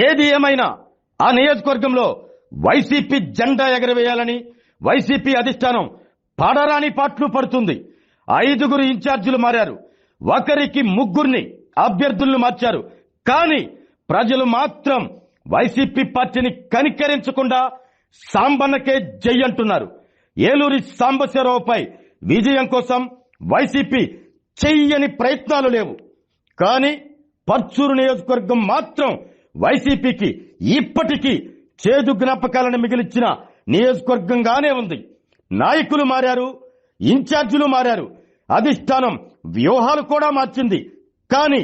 ఏది ఏమైనా ఆ నియోజకవర్గంలో వైసీపీ జెండా ఎగరవేయాలని వైసీపీ అధిష్టానం పడరాని పాట్లు పడుతుంది. 5 ఇన్ఛార్జీలు మారారు, ఒకరికి 3 అభ్యర్థులను మార్చారు. కానీ ప్రజలు మాత్రం వైసీపీ పార్టీని కనికరించకుండా సాంబన్నకే జై అంటున్నారు. ఏలూరి సాంబశివరావుపై విజయం కోసం వైసీపీ చెయ్యని ప్రయత్నాలు లేవు. కానీ పర్చూరు నియోజకవర్గం మాత్రం వైసీపీకి ఇప్పటికీ చేదు జ్ఞాపకాలను మిగిలించిన నియోజకవర్గంగానే ఉంది. నాయకులు మారారు, ఇన్ఛార్జీలు మారారు, అధిష్టానం వ్యూహాలు కూడా మార్చింది. కానీ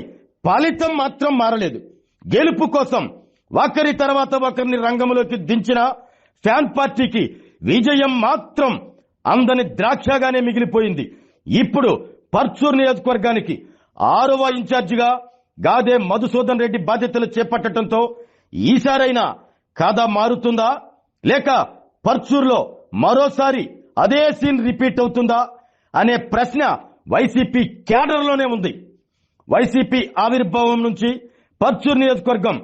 ఫలితం మాత్రం మారలేదు. గెలుపు కోసం ఒకరి తర్వాత ఒకరిని రంగంలోకి దించిన ఫ్యాన్ పార్టీకి విజయం మాత్రం అందని ద్రాక్షగానే మిగిలిపోయింది. ఇప్పుడు పర్చూరు నియోజకవర్గానికి 6వ ఇన్ఛార్జిగా గాదే మధుసూదన్ రెడ్డి బాధ్యతలు చేపట్టడంతో ఈసారైనా కథ మారుతుందా, లేక పర్చూరులో మరోసారి అదే సీన్ రిపీట్ అవుతుందా అనే ప్రశ్న వైసీపీ క్యాడర్లోనే ఉంది. వైసీపీ ఆవిర్భావం నుంచి పర్చూరు నియోజకవర్గం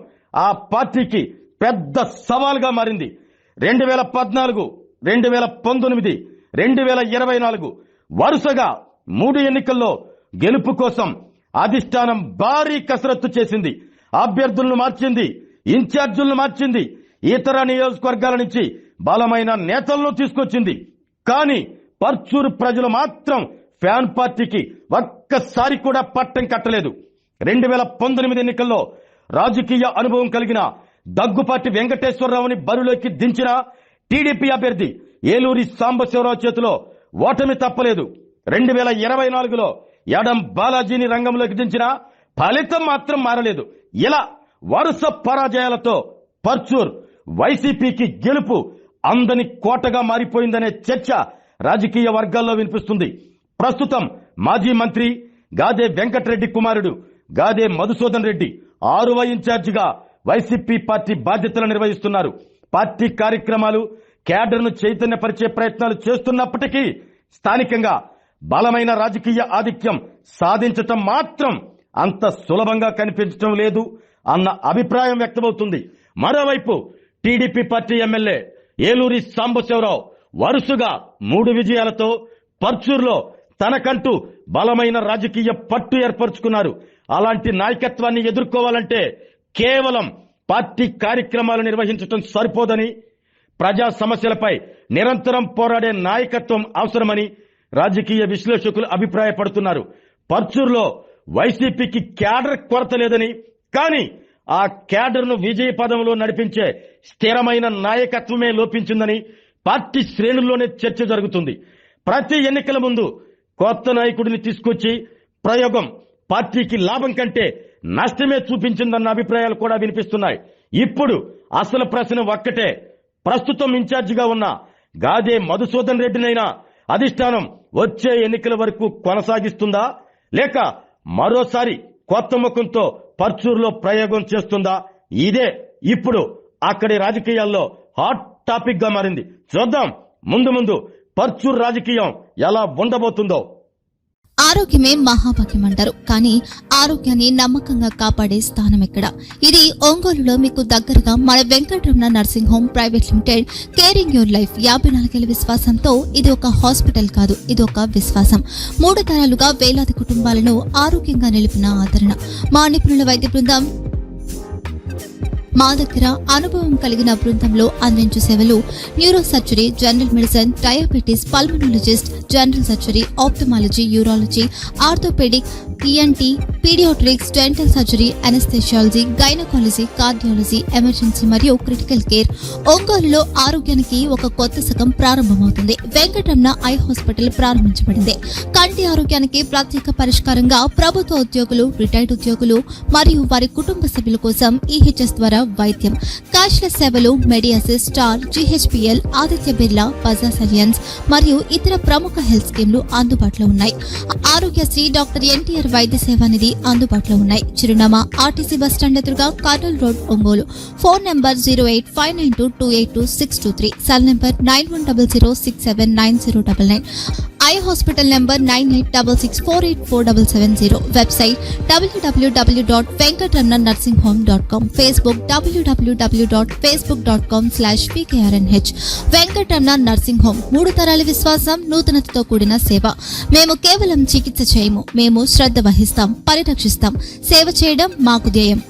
ఆ పార్టీకి పెద్ద సవాల్గా మారింది. 2014, 2019, 2024 వరుసగా 3 ఎన్నికల్లో గెలుపు కోసం అధిష్టానం భారీ కసరత్తు చేసింది. అభ్యర్థులను మార్చింది, ఇన్ఛార్జీలను మార్చింది, ఇతర నియోజకవర్గాల నుంచి బలమైన నేతలను తీసుకొచ్చింది. కానీ పర్చూరు ప్రజలు మాత్రం ఫ్యాన్ పార్టీకి ఒక్కసారి కూడా పట్టం కట్టలేదు. 2019 ఎన్నికల్లో రాజకీయ అనుభవం కలిగిన దగ్గుపాటి వెంకటేశ్వరరావుని బరిలోకి దించిన టీడీపీ అభ్యర్థి ఏలూరి సాంబశివరావు చేతిలో ఓటమి తప్పలేదు. 2024లో యాడం బాలాజీని రంగంలోకి దించిన ఫలితం మాత్రం మారలేదు. ఇలా వరుస పరాజయాలతో పర్చూర్ వైసీపీకి గెలుపు అందని కోటగా మారిపోయిందనే చర్చ రాజకీయ వర్గాల్లో వినిపిస్తుంది. ప్రస్తుతం మాజీ మంత్రి గాదే వెంకటరెడ్డి కుమారుడు గాదే మధుసూదన్ రెడ్డి 6వ ఇన్ఛార్జిగా వైసీపీ పార్టీ బాధ్యతలు నిర్వహిస్తున్నారు. పార్టీ కార్యక్రమాలు, క్యాడర్ను చైతన్యపరిచే ప్రయత్నాలు చేస్తున్నప్పటికీ స్థానికంగా బలమైన రాజకీయ ఆధిక్యం సాధించటం మాత్రం అంత సులభంగా కనిపించడం లేదు అన్న అభిప్రాయం వ్యక్తమవుతుంది. మరోవైపు TDP party MLA Eluri Sambasivarao వరుసగా 3 విజయాలతో పర్చూరులో తనకంటూ బలమైన రాజకీయ పట్టు ఏర్పరచుకున్నారు. అలాంటి నాయకత్వాన్ని ఎదుర్కోవాలంటే కేవలం పార్టీ కార్యక్రమాలు నిర్వహించడం సరిపోదని, ప్రజా సమస్యలపై నిరంతరం పోరాడే నాయకత్వం అవసరమని రాజకీయ విశ్లేషకులు అభిప్రాయపడుతున్నారు. పర్చూరులో వైసీపీకి క్యాడర్ కొరత లేదని, కానీ ఆ క్యాడర్ను విజయ పదంలో నడిపించే స్థిరమైన నాయకత్వమే లోపించిందని పార్టీ శ్రేణుల్లోనే చర్చ జరుగుతుంది. ప్రతి ఎన్నికల ముందు కొత్త నాయకుడిని తీసుకొచ్చి ప్రయోగం పార్టీకి లాభం కంటే నష్టమే చూపించిందన్న అభిప్రాయాలు కూడా వినిపిస్తున్నాయి. ఇప్పుడు అసలు ప్రశ్న ఒక్కటే, ప్రస్తుతం ఇన్ఛార్జిగా ఉన్న గాదే మధుసూదన్ రెడ్డినైనా అధిష్టానం వచ్చే ఎన్నికల వరకు కొనసాగిస్తుందా, లేక మరోసారి కొత్త ముఖంతో పర్చూరులో ప్రయోగం చేస్తుందా? ఇదే ఇప్పుడు అక్కడి రాజకీయాల్లో హాట్ టాపిక్ గా మారింది. చూద్దాం ముందు ముందు పర్చూరు రాజకీయం ఎలా ఉండబోతుందో. ఆరోగ్యమే మహాభాగ్యం అంటారు, కానీ ఆరోగ్యాన్ని నమ్మకంగా కాపాడే స్థానం ఎక్కడ? ఇది ఒంగోలులో మీకు దగ్గరగా మన Venkataramana nursing home private limited. Caring your life 54 ఏళ్ల విశ్వాసంతో ఇది ఒక హాస్పిటల్ కాదు, ఇది ఒక విశ్వాసం. 3 తరాలుగా వేలాది కుటుంబాలను ఆరోగ్యంగా నిలిపిన ఆదరణ. మా నిపుణుల వైద్య బృందం మా దగ్గర అనుభవం కలిగిన బృందంలో అందించే సేవలు neuro surgery, general medicine, diabetes, pulmonologist, general surgery, ophthalmology, urology, orthopaedic, ENT, paediatrics, dental surgery, anaesthesiology, gynaecology, cardiology, emergency మరియు క్రిటికల్ కేర్. ఒంగోలులో ఆరోగ్యానికి ఒక కొత్త శకం ప్రారంభమవుతుంది. వెంకటరమణ ఐ హాస్పిటల్ ప్రారంభించబడింది. కంటి ఆరోగ్యానికి ప్రత్యేక పరిష్కారంగా ప్రభుత్వ ఉద్యోగులు, రిటైర్డ్ ఉద్యోగులు మరియు వారి కుటుంబ సభ్యుల కోసం ఈహెచ్ఎస్ ద్వారా వైద్యం. క్యాష్లెస్ సేవలు మెడియాసిస్, స్టార్, జీహెచ్పీఎల్, ఆదిత్య బిర్లా, బజాజ్ అలియన్స్ మరియు ఇతర ప్రముఖ హెల్త్ స్కీమ్లు అందుబాటులో ఉన్నాయి. ఆరోగ్యశ్రీ, డాక్టర్ ఎన్టీఆర్ వైద్య సేవా నిధి అందుబాటులో ఉన్నాయి. చిరునామా ఆర్టీసీ బస్టాండ్ ఎదురుగా, Kurnool road, Ongole. Phone number 08592282623, cell number 9100679099. Eye hospital number 9866484770. Website www.venkatramannursing.com. Facebook www.facebook.com/pkrnh. Venkataramana nursing home, 3 తరాల విశ్వాసం, నూతనతతో కూడిన సేవ. మేము కేవలం చికిత్స చేయము, మేము శ్రద్ధ వహిస్తాం, పరిరక్షిస్తాం. సేవ చేయడం మాకు ధ్యేయం.